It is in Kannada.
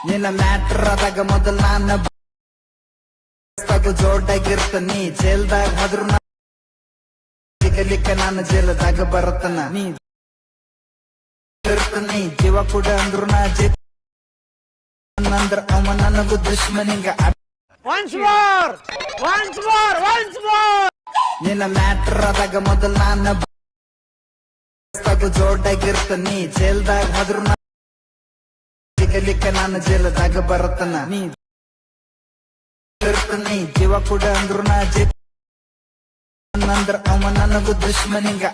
ನಿನ್ನ ಮ್ಯಾಟ್ರ್ ಆದಾಗ ಮೊದಲ್ ನಾನು ಜೋಡಾಗಿರ್ತನಿ ಜೈಲ್ದಾಗ ಆದ್ರೂ ಸಿಗಲಿಕ್ಕ ನಾನು ಜೈಲದಾಗ ಬರತನ ನೀ ಇರ್ತನಿ ಜೀವ ಕೂಡ ಅಂದ್ರು ನಾ ಅಂದ್ರ ಅವ ನನಗೂ ದುಶ್ಮನಿಂಗ ನಿನ್ನ ಮ್ಯಾಟ್ರ್ ಆದಾಗ ಮೊದಲ್ ನಾನು ಜೋಡಾಗಿರ್ತನಿ ಜೈಲ್ದಾಗ ಆದ್ರೂ ಸಿಗಲಿಕ್ಕ ನಾನು ಜೈಲದಾಗ ಬರತನ ನೀ ಇರ್ತನಿ ಜೀವ ಕೂಡ ಅಂದ್ರು ನಾ ಅಂದ್ರ ಅವ ನನಗೂ ದುಶ್ಮನಿಂಗ